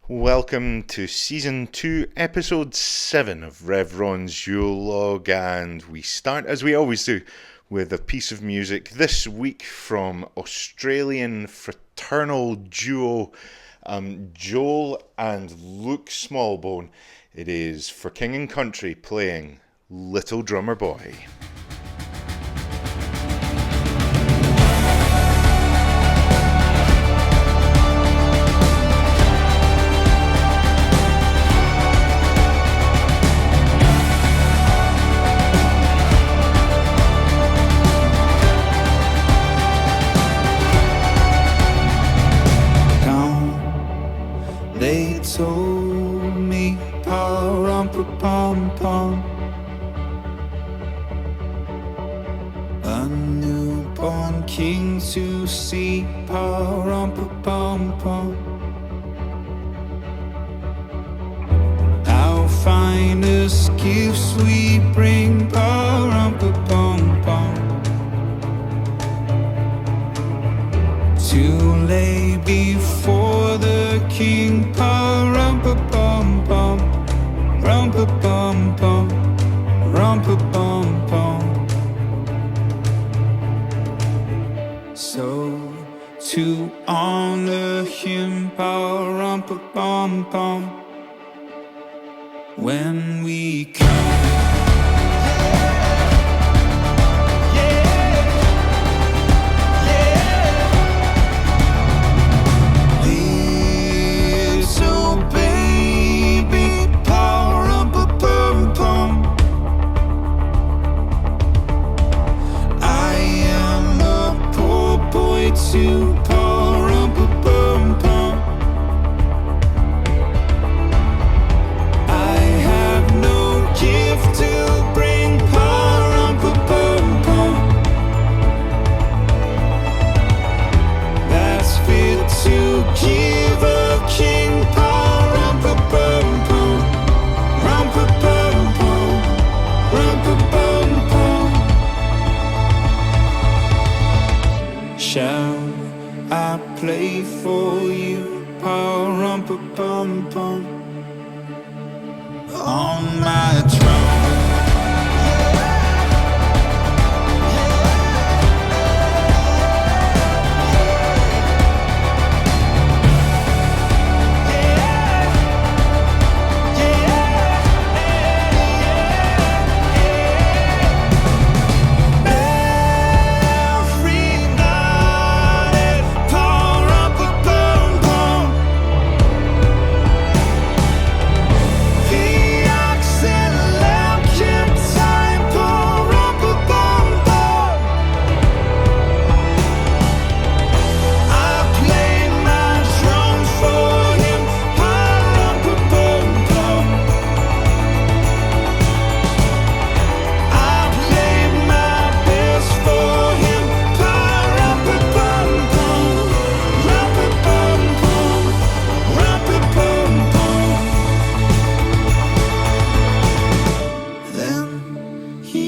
Welcome to Season 2, Episode 7 of Rev Ron's Yule log, and we start, as we always do, with a piece of music this week from Australian fraternal duo Joel and Luke Smallbone. It is For King and Country playing Little Drummer Boy. They told me, pa-rum-pa-pum-pum, a newborn king to see, pa-rum-pa-pum-pum. Our finest gifts we bring, pa-rum-pa-pum-pum, to lay before the king, pa-rum-pa-pum-pum, rum-pa-pum-pum, rum-pa-pum-pum. So to honor him, pa-rum-pa-pum-pum, when we come. Shall I play for you, pa-rum-pa-pum-pum, on my drum?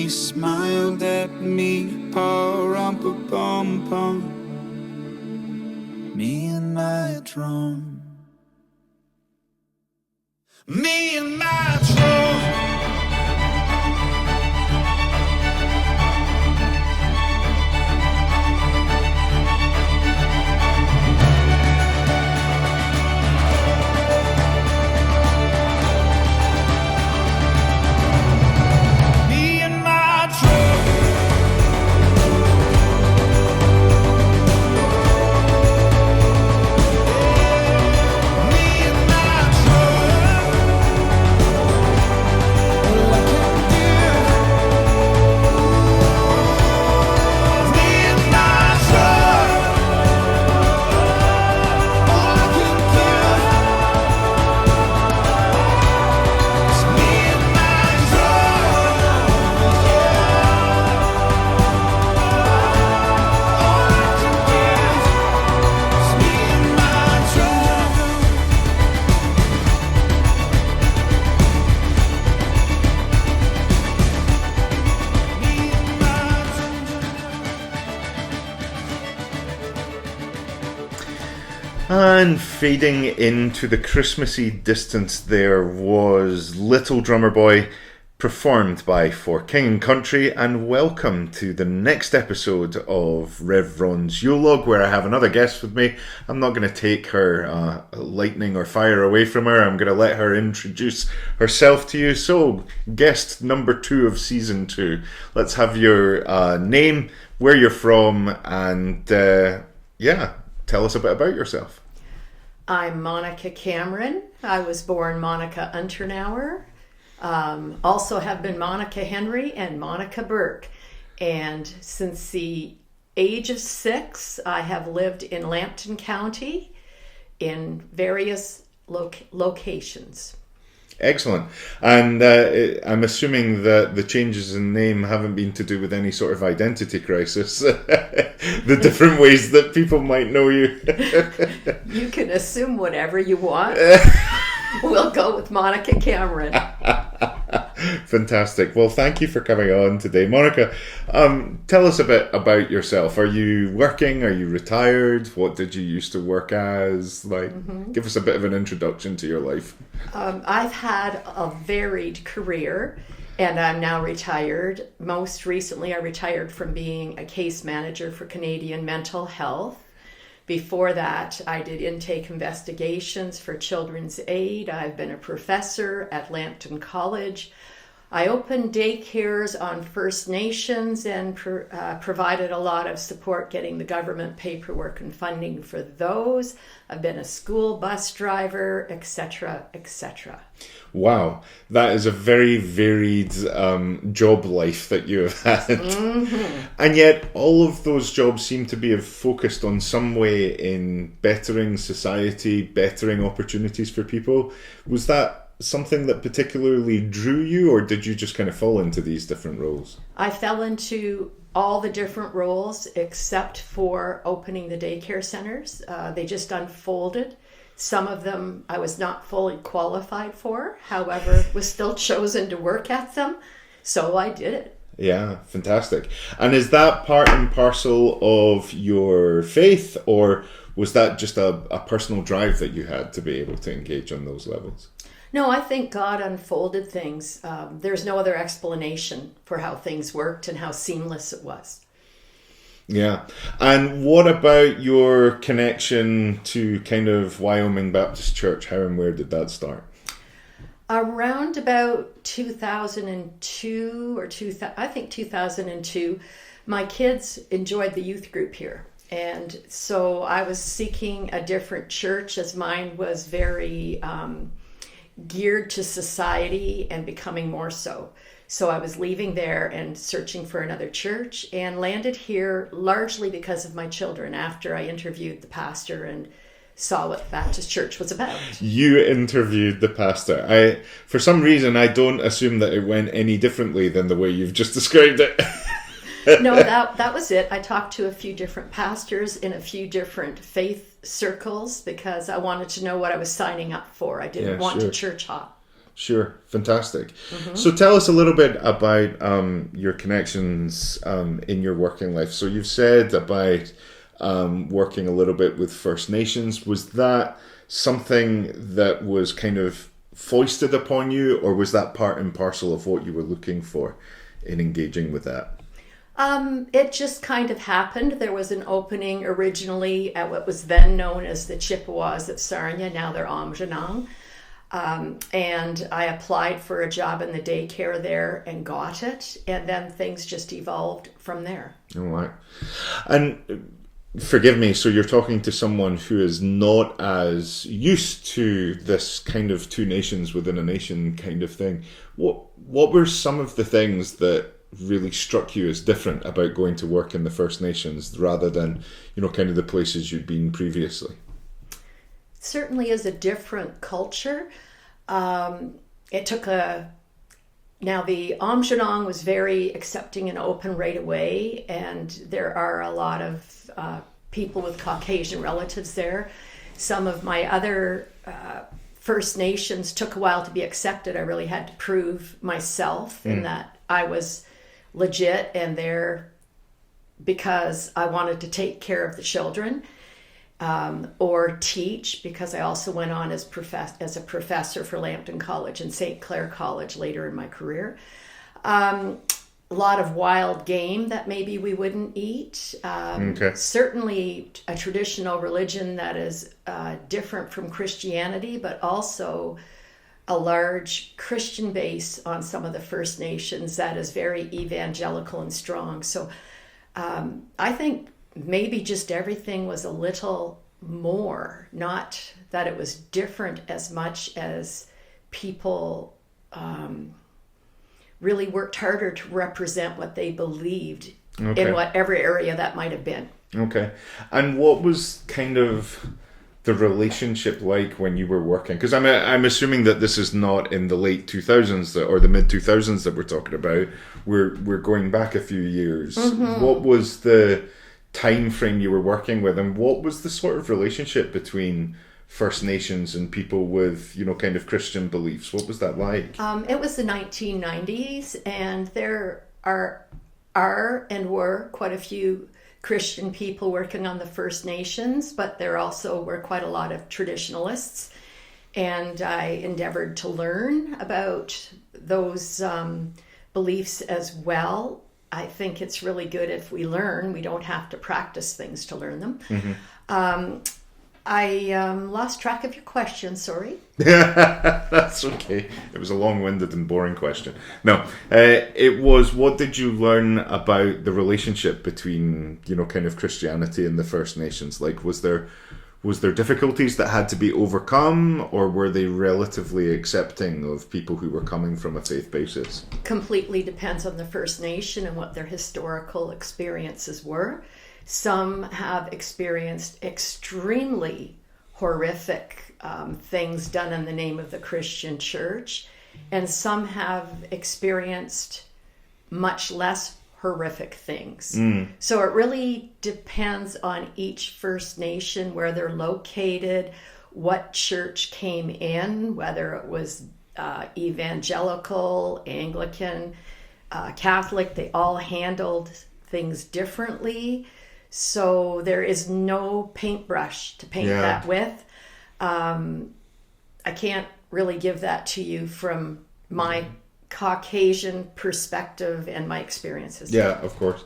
Smiled at me, pa-rum-pa-pum-pum, me and my drum, me and my drum. And fading into the Christmassy distance there was Little Drummer Boy, performed by For King and Country, and welcome to the next episode of Rev Ron's Yule Log, where I have another guest with me. I'm not going to take her lightning or fire away from her. I'm going to let her introduce herself to you. So, guest number 2 of season 2. Let's have your name, where you're from, and tell us a bit about yourself. I'm Monica Cameron. I was born Monica Unternauer. Also have been Monica Henry and Monica Burke. And since the age of 6, I have lived in Lambton County in various locations. Excellent. And I'm assuming that the changes in name haven't been to do with any sort of identity crisis. The different ways that people might know you. You can assume whatever you want. We'll go with Monica Cameron. Fantastic. Well, thank you for coming on today. Monica, tell us a bit about yourself. Are you working? Are you retired? What did you used to work as? Give us a bit of an introduction to your life. I've had a varied career, and I'm now retired. Most recently, I retired from being a case manager for Canadian Mental Health. Before that, I did intake investigations for Children's Aid. I've been a professor at Lambton College. I opened daycares on First Nations and provided a lot of support getting the government paperwork and funding for those. I've been a school bus driver, etc., etc. Wow, that is a very varied job life that you have had. Mm-hmm. And yet all of those jobs seem to be focused on some way in bettering society, bettering opportunities for people. Was that something that particularly drew you, or did you just kind of fall into these different roles? I fell into all the different roles except for opening the daycare centers. They just unfolded. Some of them I was not fully qualified for, however, was still chosen to work at them, so I did it. Yeah, fantastic. And is that part and parcel of your faith, or was that just a personal drive that you had to be able to engage on those levels? No, I think God unfolded things. There's no other explanation for how things worked and how seamless it was. Yeah. And what about your connection to kind of Wyoming Baptist Church? How and where did that start? Around about 2002 or 2002, my kids enjoyed the youth group here. And so I was seeking a different church, as mine was very geared to society and becoming more so. So I was leaving there and searching for another church, and landed here largely because of my children after I interviewed the pastor and saw what Baptist Church was about. You interviewed the pastor. For some reason, I don't assume that it went any differently than the way you've just described it. No, that was it. I talked to a few different pastors in a few different faith circles because I wanted to know what I was signing up for. I didn't want to church hop. Sure, fantastic. Mm-hmm. So tell us a little bit about your connections in your working life. So you've said about working a little bit with First Nations. Was that something that was kind of foisted upon you, or was that part and parcel of what you were looking for in engaging with that? It just kind of happened. There was an opening originally at what was then known as the Chippewas of Sarnia. Now they're Aamjiwnaang. And I applied for a job in the daycare there and got it. And then things just evolved from there. All right. And forgive me, so you're talking to someone who is not as used to this kind of two nations within a nation kind of thing. What were some of the things that really struck you as different about going to work in the First Nations rather than, kind of the places you'd been previously? Certainly is a different culture. It took now the Aamjiwnaang was very accepting and open right away, and there are a lot of people with Caucasian relatives there. Some of my other First Nations took a while to be accepted. I really had to prove myself in that I was legit and there because I wanted to take care of the children. or teach, because I also went on as a professor for Lambton College and St. Clair College later in my career. A lot of wild game that maybe we wouldn't eat. Certainly a traditional religion that is different from Christianity, but also a large Christian base on some of the First Nations that is very evangelical and strong. So I think maybe just everything was a little more, not that it was different as much as people really worked harder to represent what they believed in whatever area that might have been. Okay. And what was kind of the relationship like when you were working? Because I'm assuming that this is not in the late 2000s or the mid 2000s that we're talking about. We're going back a few years. Mm-hmm. What was the time frame you were working with, and what was the sort of relationship between First Nations and people with, kind of Christian beliefs? What was that like? It was the 1990s, and there are and were quite a few Christian people working on the First Nations, but there also were quite a lot of traditionalists, and I endeavored to learn about those beliefs as well. I think it's really good if we learn. We don't have to practice things to learn them. Mm-hmm. I lost track of your question, sorry. That's okay. It was a long-winded and boring question. No, it was, what did you learn about the relationship between, kind of Christianity and the First Nations? Like, was there difficulties that had to be overcome, or were they relatively accepting of people who were coming from a faith basis? Completely depends on the First Nation and what their historical experiences were. Some have experienced extremely horrific things done in the name of the Christian church, and some have experienced much less horrific things. So it really depends on each First Nation, where they're located, what church came in, whether it was evangelical, Anglican, Catholic. They all handled things differently. So there is no paintbrush to paint that with. I can't really give that to you from my Caucasian perspective and my experiences. Yeah, of course.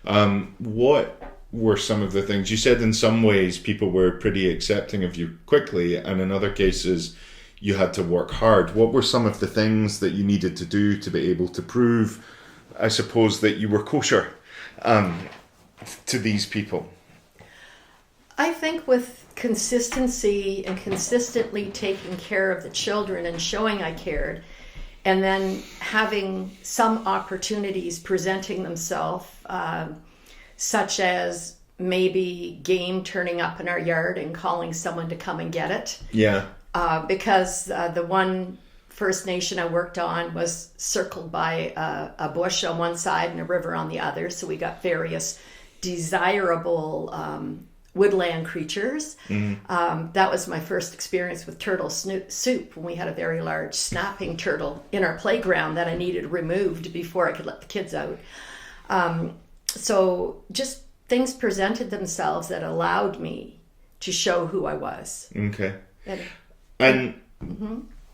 What were some of the things? You said in some ways people were pretty accepting of you quickly, and in other cases you had to work hard. What were some of the things that you needed to do to be able to prove, I suppose, that you were kosher to these people? I think with consistency and consistently taking care of the children and showing I cared, and then having some opportunities presenting themselves, such as maybe game turning up in our yard and calling someone to come and get it. Yeah. Because the one First Nation I worked on was circled by a bush on one side and a river on the other, so we got various desirable woodland creatures. Mm-hmm. That was my first experience with turtle soup, when we had a very large snapping turtle in our playground that I needed removed before I could let the kids out. So just things presented themselves that allowed me to show who I was. Okay. And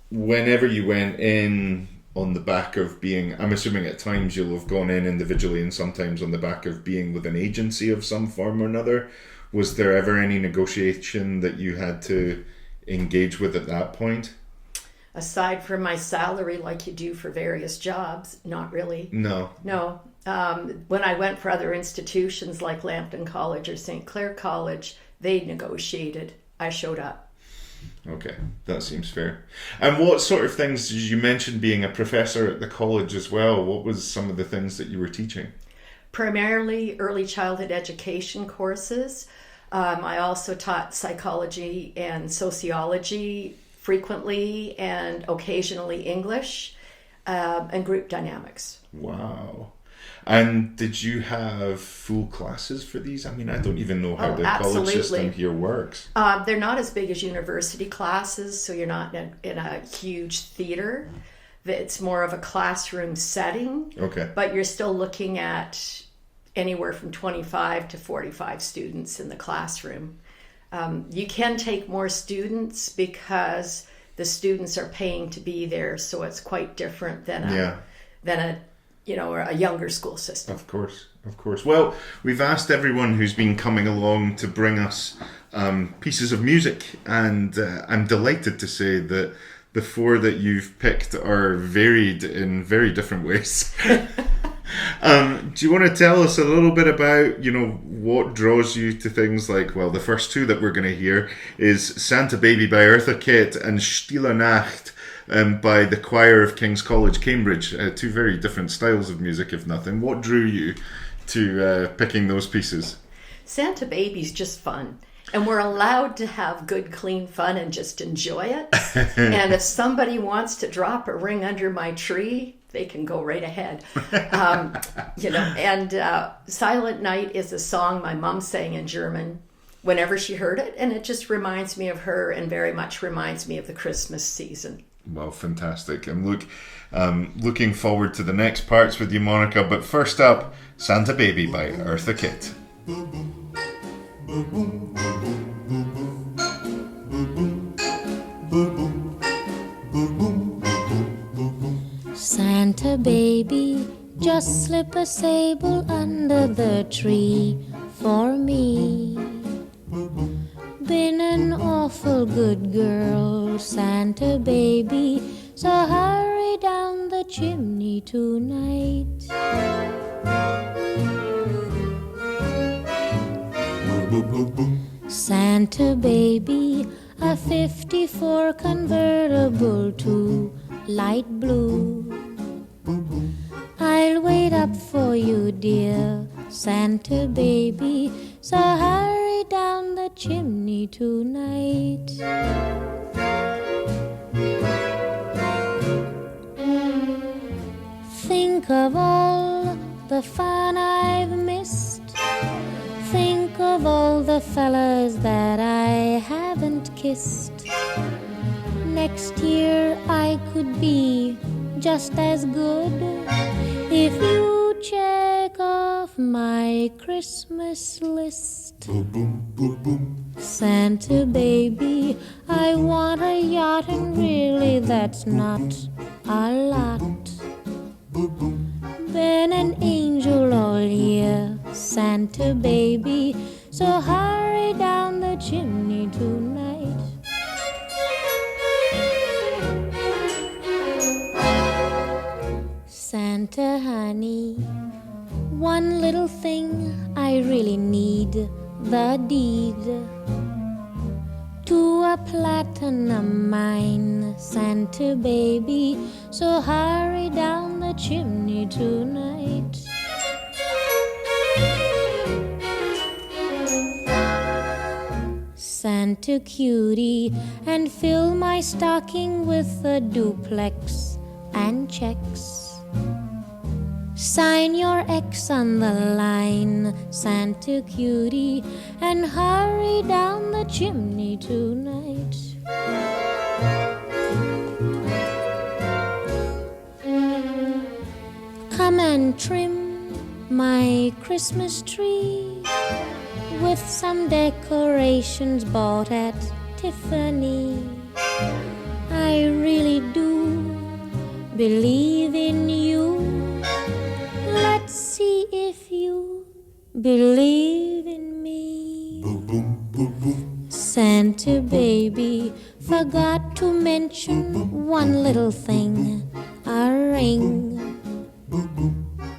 whenever you went in on the back of being, I'm assuming at times you'll have gone in individually and sometimes on the back of being with an agency of some form or another. Was there ever any negotiation that you had to engage with at that point? Aside from my salary, like you do for various jobs, not really. No. When I went for other institutions like Lambton College or St. Clair College, they negotiated. I showed up. Okay, that seems fair. And what sort of things, you mentioned being a professor at the college as well. What was some of the things that you were teaching? Primarily early childhood education courses. I also taught psychology and sociology frequently, and occasionally English, and group dynamics. Wow. And did you have full classes for these? I mean, I don't even know how the college system here works. They're not as big as university classes, so you're not in a huge theater. It's more of a classroom setting. Okay. But you're still looking at anywhere from 25 to 45 students in the classroom. You can take more students because the students are paying to be there, so it's quite different than a younger school system. Of course. Well, we've asked everyone who's been coming along to bring us pieces of music, and I'm delighted to say that the four that you've picked are varied in very different ways. Do you want to tell us a little bit about, what draws you to things like, well, the first two that we're going to hear is Santa Baby by Eartha Kitt and Stille Nacht by the Choir of King's College, Cambridge. Two very different styles of music, if nothing. What drew you to picking those pieces? Santa Baby's just fun. And we're allowed to have good, clean fun and just enjoy it. And if somebody wants to drop a ring under my tree, they can go right ahead. Silent Night is a song my mom sang in German whenever she heard it. And it just reminds me of her and very much reminds me of the Christmas season. Well, fantastic. I'm looking forward to the next parts with you, Monica. But first up, Santa Baby by Eartha Kitt. Santa baby, just slip a sable under the tree for me. Been an awful good girl, Santa baby, so hurry down the chimney tonight. Santa baby, a 54 convertible to light blue. I'll wait up for you, dear Santa baby, so hurry down the chimney tonight. Think of all the fun I've missed. Think of all the fellas that I haven't kissed. Next year I could be just as good if you check off my Christmas list. Santa baby, I want a yacht, and really that's not a lot. Been an angel all year, Santa baby, so hurry down the chimney tonight. Santa honey, one little thing I really need, the deed to a platinum mine, Santa baby, so hurry down the chimney tonight. Santa cutie, and fill my stocking with a duplex and checks. Sign your X on the line, Santa cutie, and hurry down the chimney tonight. Come and trim my Christmas tree with some decorations bought at Tiffany. I really do believe in you. Let's see if you believe in me. Santa baby, forgot to mention one little thing, a ring.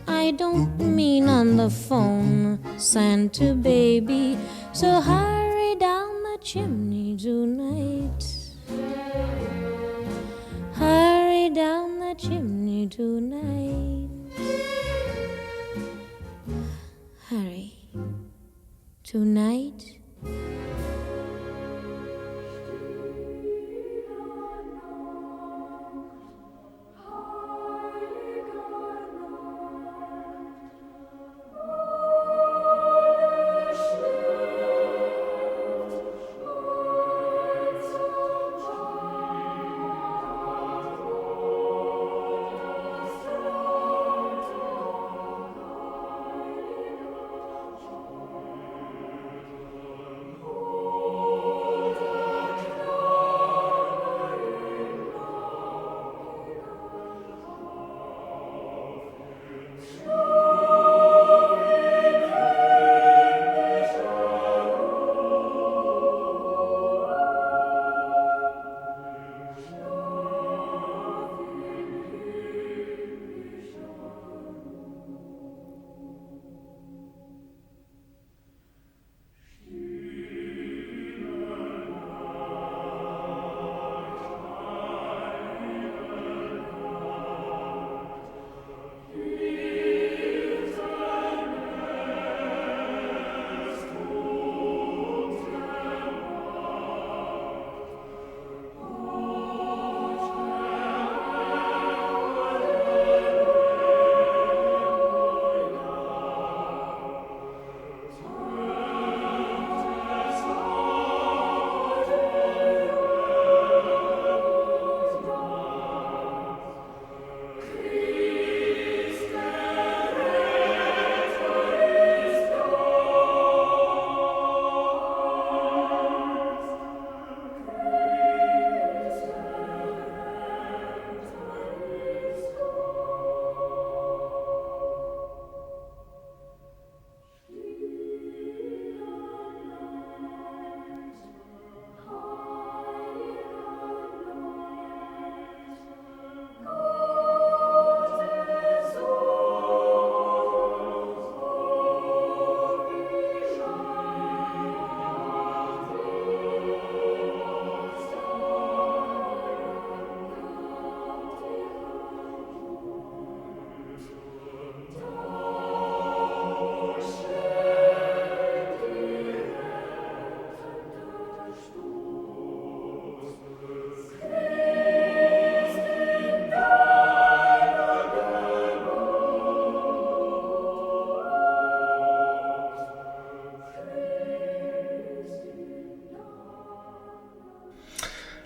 I don't mean on the phone, Santa baby, so hurry down the chimney tonight. Hurry down the chimney tonight. Hurry. Tonight.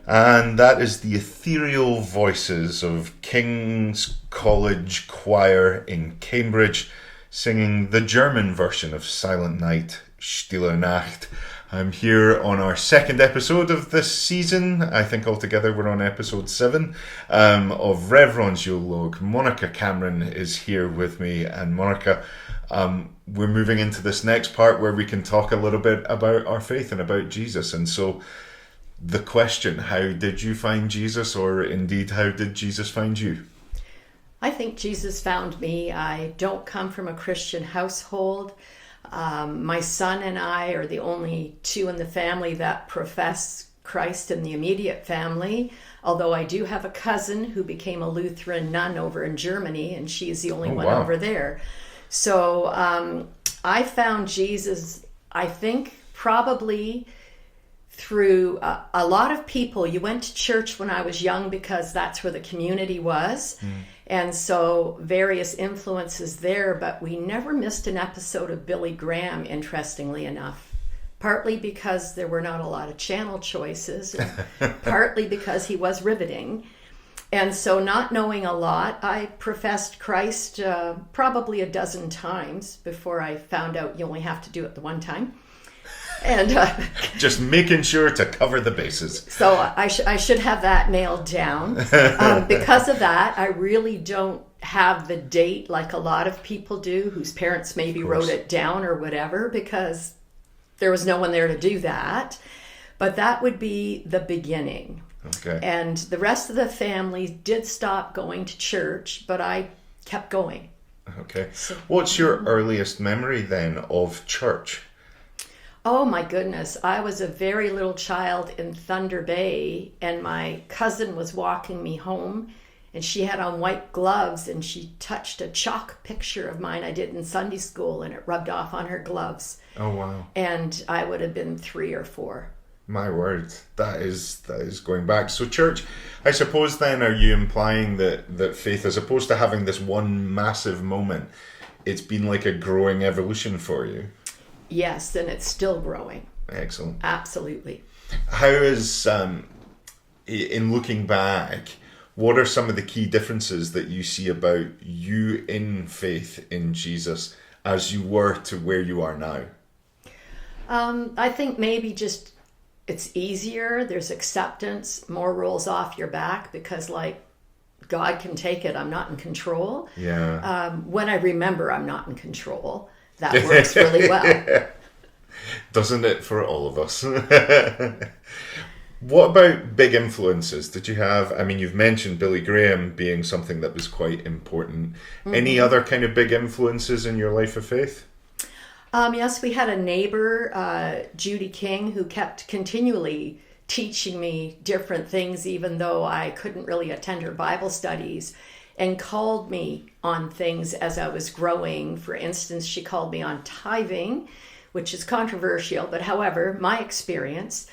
And that is the ethereal voices of King's College Choir in Cambridge singing the German version of Silent Night, Stille Nacht. I'm here on our second episode of this season. I think altogether we're on episode 7 of Rev Ron's Yule Log. Monica Cameron is here with me, and Monica, we're moving into this next part where we can talk a little bit about our faith and about Jesus. And so the question, how did you find Jesus, or indeed how did Jesus find you? I think Jesus found me. I don't come from a Christian household. My son and I are the only two in the family that profess Christ in the immediate family, although I do have a cousin who became a Lutheran nun over in Germany, and she's the only one over there. So I found Jesus, I think, probably through a lot of people. You went to church when I was young because that's where the community was. And so various influences there, but we never missed an episode of Billy Graham, interestingly enough. Partly because there were not a lot of channel choices, and partly because he was riveting. And so not knowing a lot, I professed Christ probably a dozen times before I found out you only have to do it the one time. And just making sure to cover the bases. So I should have that nailed down. Because of that, I really don't have the date like a lot of people do, whose parents maybe wrote it down or whatever, because there was no one there to do that. But that would be the beginning. Okay. And the rest of the family did stop going to church, but I kept going. Okay. So, what's your earliest memory then of church? Oh my goodness, I was a very little child in Thunder Bay, and my cousin was walking me home, and she had on white gloves, and she touched a chalk picture of mine I did in Sunday school, and it rubbed off on her gloves. Oh wow. And I would have been 3 or 4. My word, that is going back. So church, I suppose then, are you implying that faith, as opposed to having this one massive moment, it's been like a growing evolution for you? Yes, and it's still growing. Excellent. Absolutely. How is, in looking back, what are some of the key differences that you see about you in faith in Jesus as you were to where you are now? I think maybe just it's easier. There's acceptance. More rolls off your back because, like, God can take it. I'm not in control. Yeah. When I remember I'm not in control, that works really well. Doesn't it for all of us? What about big influences? Did you have, I mean, you've mentioned Billy Graham being something that was quite important. Mm-hmm. Any other kind of big influences in your life of faith? Yes, we had a neighbor, Judy King, who kept continually teaching me different things, even though I couldn't really attend her Bible studies, and called me on things as I was growing. For instance, she called me on tithing, which is controversial, but however, my experience,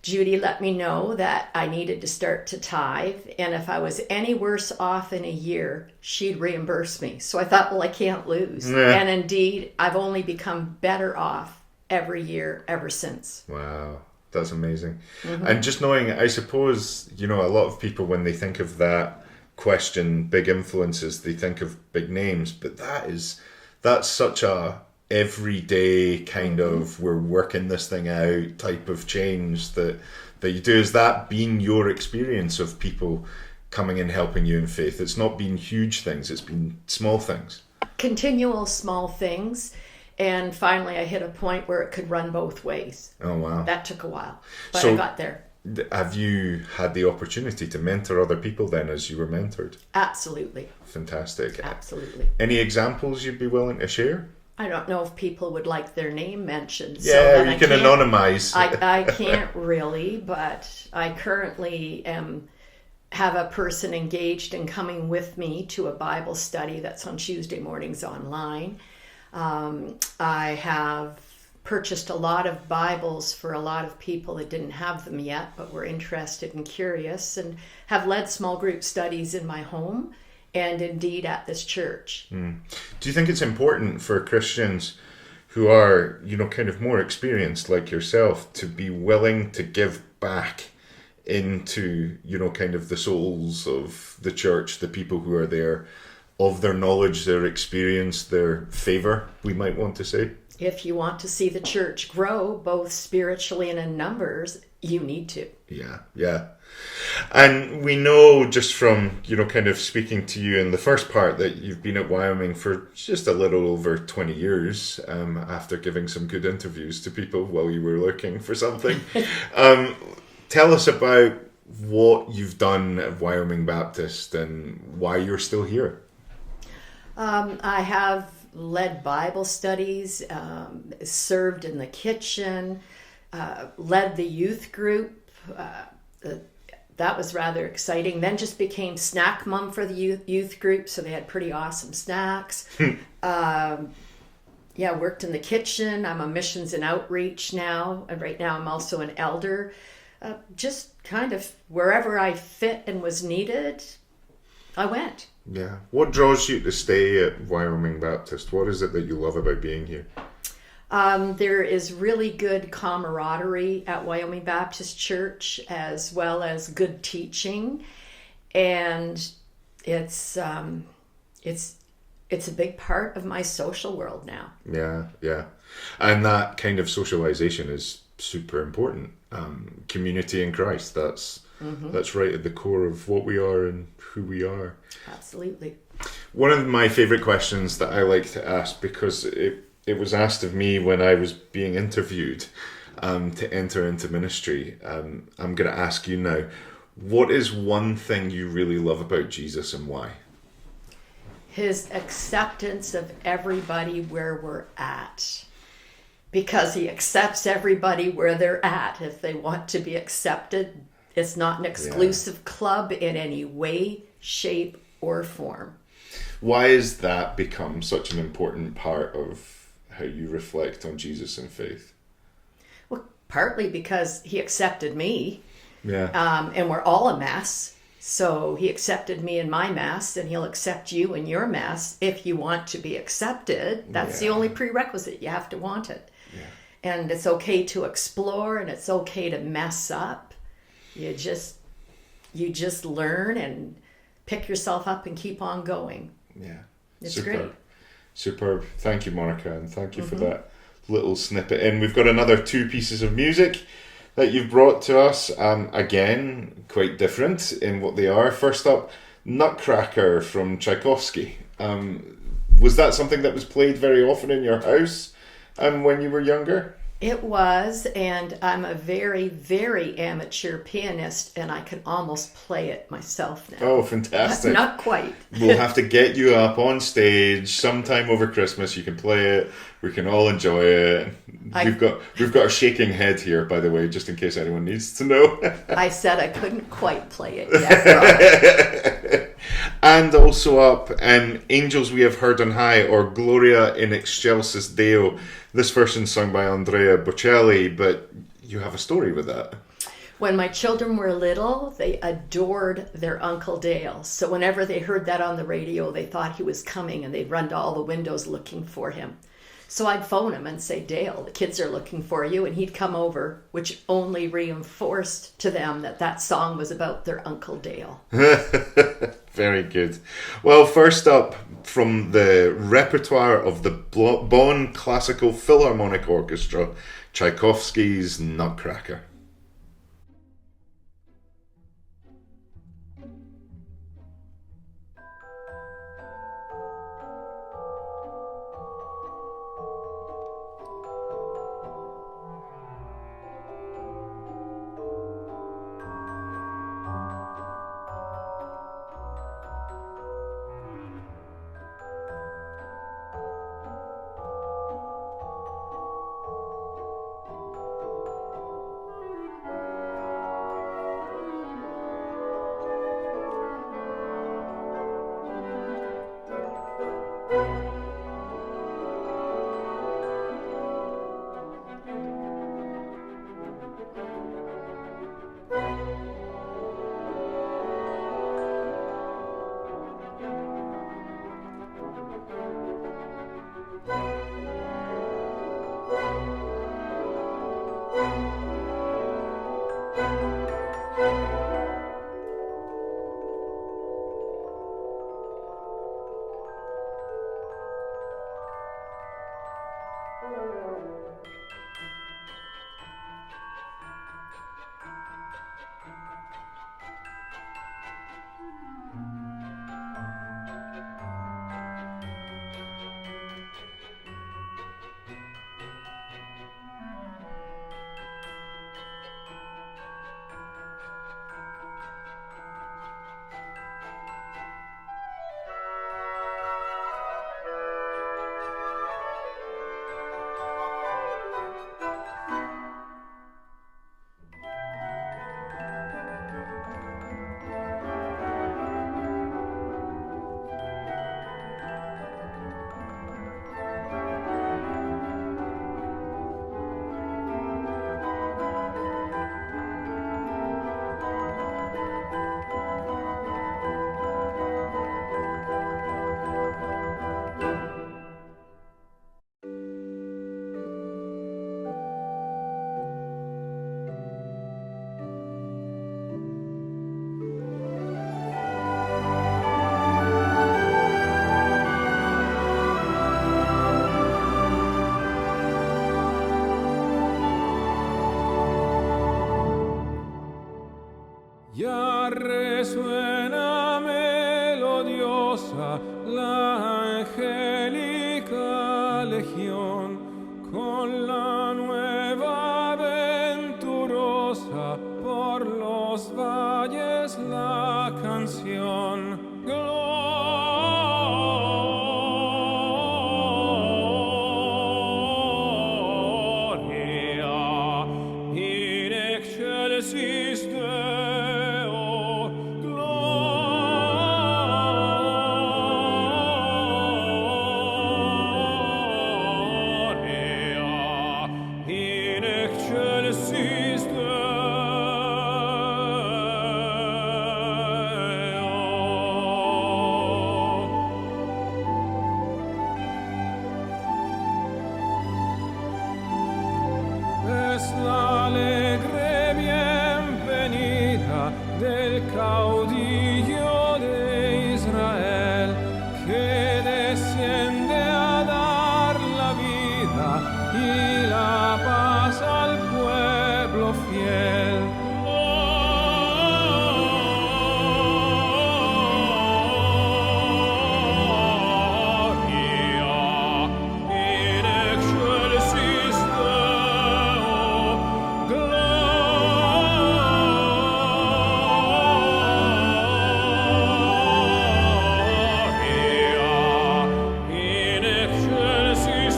Judy let me know that I needed to start to tithe, and if I was any worse off in a year, she'd reimburse me. So I thought, well, I can't lose. Yeah. And indeed, I've only become better off every year ever since. Wow, that's amazing. Mm-hmm. And just knowing, I suppose, a lot of people, when they think of that question, big influences, they think of big names, but that's such a everyday kind of we're working this thing out type of change that you do. Is that been your experience of people coming and helping you in faith? It's not been huge things, it's been small things. Continual small things. And finally I hit a point where it could run both ways. Oh wow. That took a while, but I got there. Have you had the opportunity to mentor other people then as you were mentored? Absolutely. Fantastic. Absolutely. Any examples you'd be willing to share? I don't know if people would like their name mentioned. Yeah, so you can anonymize. I can't really, but I currently have a person engaged in coming with me to a Bible study that's on Tuesday mornings online. I have purchased a lot of Bibles for a lot of people that didn't have them yet, but were interested and curious, and have led small group studies in my home and indeed at this church. Do you think it's important for Christians who are, kind of more experienced like yourself to be willing to give back into, kind of the souls of the church, the people who are there, of their knowledge, their experience, their favor, we might want to say? If you want to see the church grow, both spiritually and in numbers, you need to. Yeah. And we know just from, kind of speaking to you in the first part that you've been at Wyoming for just a little over 20 years, after giving some good interviews to people while you were looking for something. Tell us about what you've done at Wyoming Baptist and why you're still here. I have led Bible studies, served in the kitchen, led the youth group. That was rather exciting. Then just became snack mom for the youth group, so they had pretty awesome snacks. Worked in the kitchen. I'm a missions and outreach now, and right now I'm also an elder. Just kind of wherever I fit and was needed, I went. Yeah. What draws you to stay at Wyoming Baptist? What is it that you love about being here? There is really good camaraderie at Wyoming Baptist Church, as well as good teaching, and it's a big part of my social world now. Yeah, and that kind of socialization is super important. Community in Christ, that's right at the core of what we are and who we are. Absolutely. One of my favorite questions that I like to ask, because it was asked of me when I was being interviewed to enter into ministry. I'm going to ask you now, what is one thing you really love about Jesus and why? His acceptance of everybody where we're at. Because he accepts everybody where they're at. If they want to be accepted, it's not an exclusive club in any way, shape, or form. Why has that become such an important part of how you reflect on Jesus and faith? Well, partly because he accepted me. Yeah. And we're all a mess. So he accepted me in my mess, and he'll accept you in your mess if you want to be accepted. That's the only prerequisite. You have to want it. Yeah. And it's okay to explore, and it's okay to mess up. You just learn and pick yourself up and keep on going. Yeah. It's Superb. great. Superb. Thank you, Monica, and thank you for that little snippet. And we've got another 2 pieces of music that you've brought to us. Again, quite different in what they are. First up, Nutcracker from Tchaikovsky. Was that something that was played very often in your house when you were younger? It was, and I'm a very, very amateur pianist, and I can almost play it myself now. Oh, fantastic. Not quite. We'll have to get you up on stage sometime over Christmas. You can play it. We can all enjoy it. We've got a shaking head here, by the way, just in case anyone needs to know. I said I couldn't quite play it yet. And also up, Angels We Have Heard on High, or Gloria in Excelsis Deo. This version sung by Andrea Bocelli, but you have a story with that. When my children were little, they adored their Uncle Dale. So whenever they heard that on the radio, they thought he was coming, and they'd run to all the windows looking for him. So I'd phone him and say, Dale, the kids are looking for you. And he'd come over, which only reinforced to them that song was about their Uncle Dale. Very good. Well, first up, from the repertoire of the Bonn Classical Philharmonic Orchestra, Tchaikovsky's Nutcracker. ya resuena melodiosa la angélica legión, con la nueva venturosa por los valles la canción. Gloria in excelsis Deo, gloria in excelsis Deo. Es la alegre bienvenida del caudillo de Israel, que desciende a dar la vida y la paz al pueblo fiel. Gloria in excelsis Deo, gloria in excelsis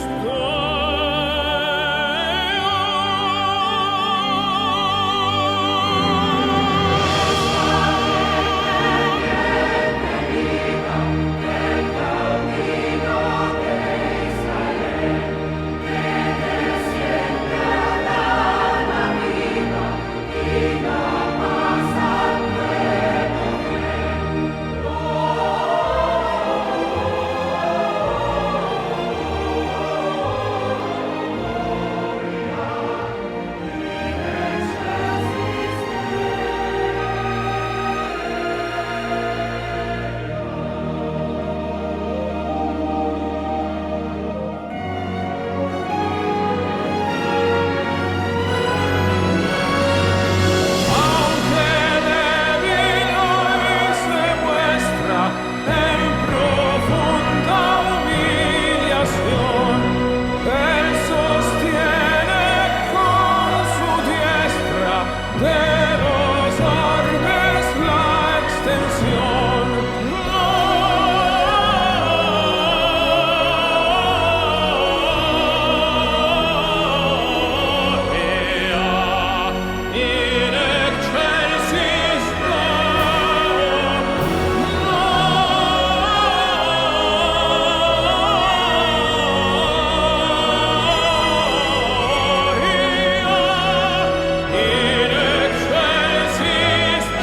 Aunque débil hoy se muestra en profunda humillación, Él sostiene con su diestra de los orbes la extensión. Gloria in excelsis Gloria in excelsis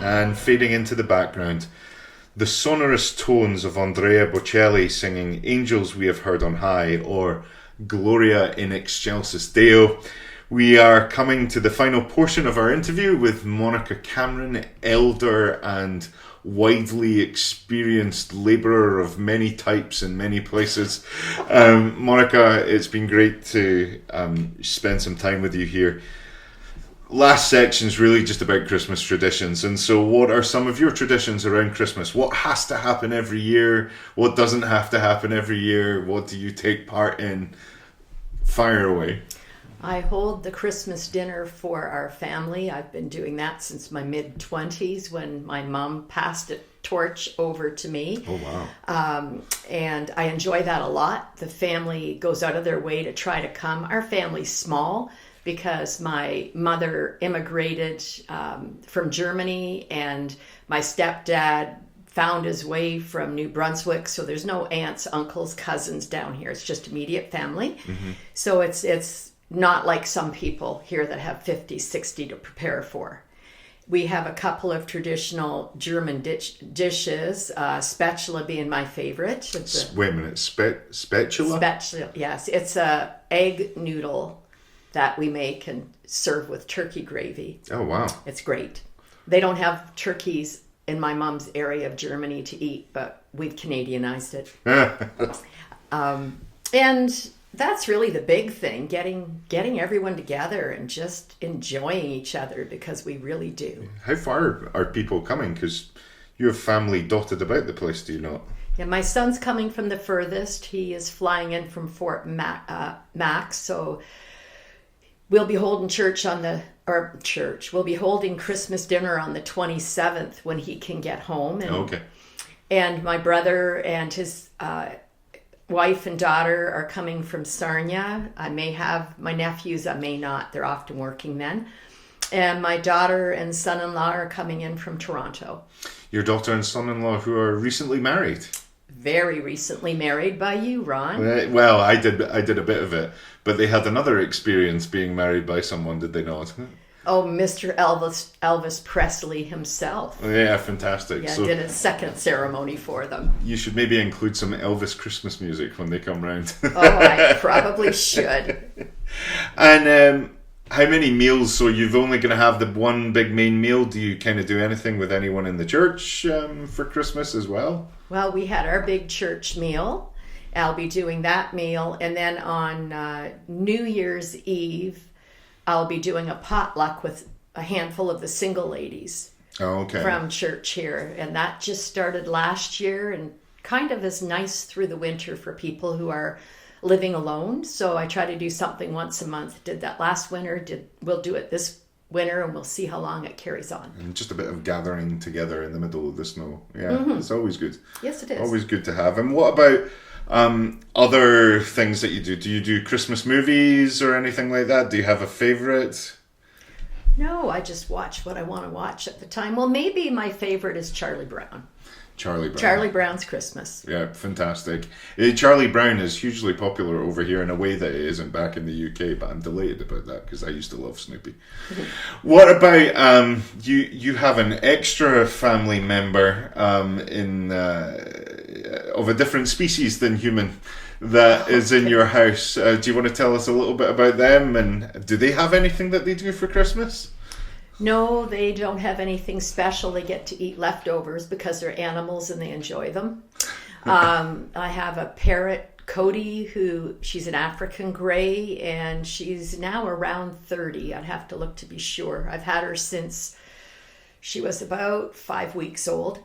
And fading into the background, the sonorous tones of Andrea Bocelli singing Angels We Have Heard on High, or Gloria in Excelsis Deo. We are coming to the final portion of our interview with Monica Cameron, elder and widely experienced labourer of many types in many places. Monica, it's been great to spend some time with you here. Last section's really just about Christmas traditions, and so what are some of your traditions around Christmas? What has to happen every year? What doesn't have to happen every year? What do you take part in? Fire away. I hold the Christmas dinner for our family. I've been doing that since my mid-20s when my mom passed a torch over to me. Oh, wow. And I enjoy that a lot. The family goes out of their way to try to come. Our family's small because my mother immigrated from Germany, and my stepdad found his way from New Brunswick, so there's no aunts, uncles, cousins down here. It's just immediate family. Mm-hmm. So it's not like some people here that have 50, 60 to prepare for. We have a couple of traditional German dishes, spatula being my favorite. Wait a minute, spatula? Spatula, yes. It's a egg noodle that we make and serve with turkey gravy. Oh, wow. It's great. They don't have turkeys in my mom's area of Germany to eat, but we've Canadianized it. And that's really the big thing, getting everyone together and just enjoying each other, because we really do. How far are people coming? Because you have family dotted about the place, do you not? Yeah, my son's coming from the furthest. He is flying in from Fort Mac, so we'll be holding we'll be holding Christmas dinner on the 27th when he can get home. And, okay. And my brother and his wife and daughter are coming from Sarnia. I may have my nephews, I may not. They're often working then. And my daughter and son-in-law are coming in from Toronto. Your daughter and son-in-law who are recently married. Very recently married by you, Ron. Well, I did a bit of it, but they had another experience being married by someone, did they not? Oh, Mr. Elvis Presley himself. Yeah, fantastic. Yeah, so did a second ceremony for them. You should maybe include some Elvis Christmas music when they come round. Oh, I probably should. And how many meals? So you've only going to have the one big main meal. Do you kind of do anything with anyone in the church for Christmas as well? Well, we had our big church meal. I'll be doing that meal. And then on New Year's Eve, I'll be doing a potluck with a handful of the single ladies from church here. And that just started last year and kind of is nice through the winter for people who are living alone. So I try to do something once a month. Did that last winter. We'll do it this winter, and we'll see how long it carries on. And just a bit of gathering together in the middle of the snow. Yeah, It's always good. Yes, it is. Always good to have. And what about other things that you do? Do you do Christmas movies or anything like that? Do you have a favourite? No, I just watch what I want to watch at the time. Well, maybe my favorite is Charlie Brown. Charlie Brown's Christmas. Yeah, fantastic. Charlie Brown is hugely popular over here in a way that it isn't back in the UK, but I'm delighted about that because I used to love Snoopy. What about you have an extra family member of a different species than human that is in your house. Do you want to tell us a little bit about them, and do they have anything that they do for Christmas? No, they don't have anything special. They get to eat leftovers because they're animals and they enjoy them. I have a parrot, Cody, she's an African gray, and she's now around 30. I'd have to look to be sure. I've had her since she was about 5 weeks old.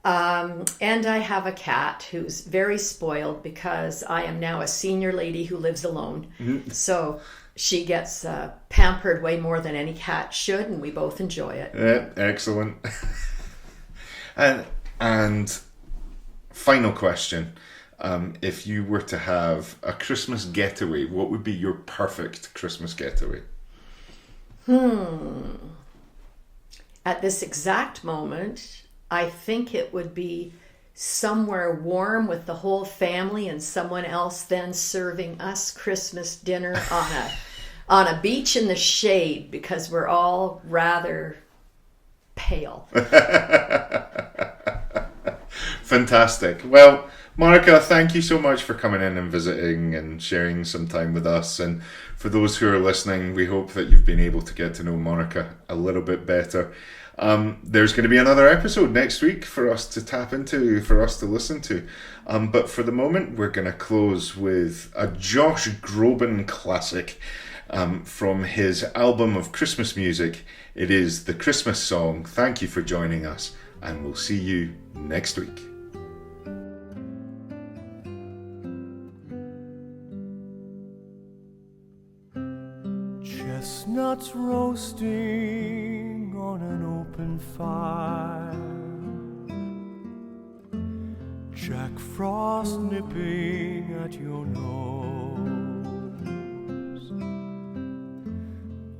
And I have a cat who's very spoiled because I am now a senior lady who lives alone. Mm-hmm. So she gets pampered way more than any cat should, and we both enjoy it. Yeah, excellent. And final question. If you were to have a Christmas getaway, what would be your perfect Christmas getaway? At this exact moment, I think it would be somewhere warm with the whole family and someone else then serving us Christmas dinner on a beach in the shade because we're all rather pale. Fantastic. Well, Monica, thank you so much for coming in and visiting and sharing some time with us. And for those who are listening, we hope that you've been able to get to know Monica a little bit better. There's going to be another episode next week for us to tap into, for us to listen to. But for the moment, we're going to close with a Josh Groban classic from his album of Christmas music. It is the Christmas song. Thank you for joining us, and we'll see you next week. Chestnuts roasting on an open fire, Jack Frost nipping at your nose,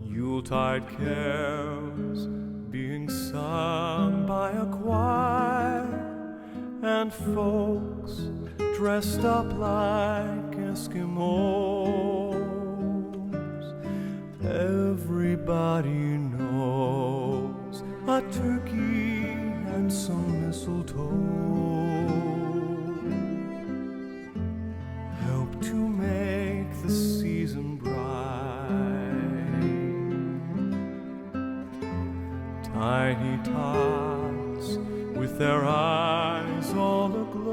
Yuletide carols being sung by a choir, and folks dressed up like Eskimos. Everybody knows a turkey and some mistletoe help to make the season bright. Tiny tots with their eyes all aglow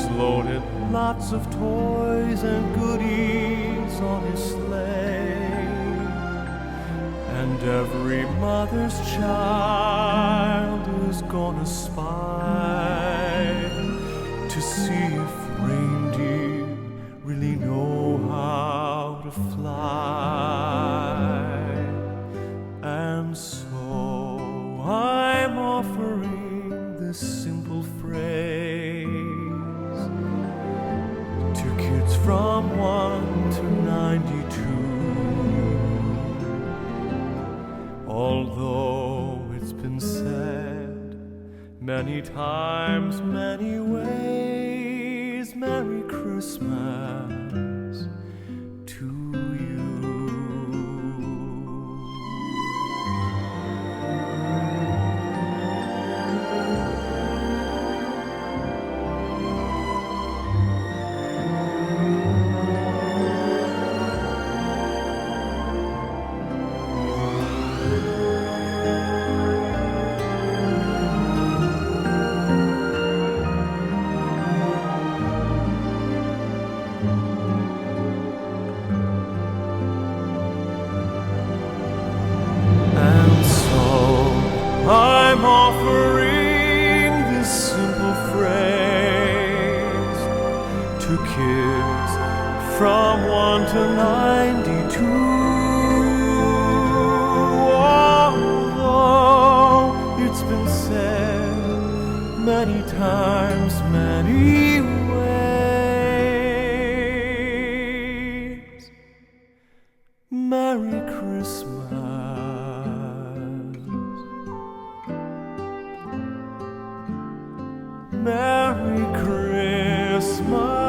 He's loaded lots of toys and goodies on his sleigh, and every mother's child is gonna spy to see if reindeer really know how to fly. And so I'm offering this simple phrase to kids from 1 to 92. Although it's been said many times, many ways, Merry Christmas to you. I'm offering this simple phrase to kids from 1 to 92. Although it's been said many times, many ways, Merry Christmas. Merry Christmas.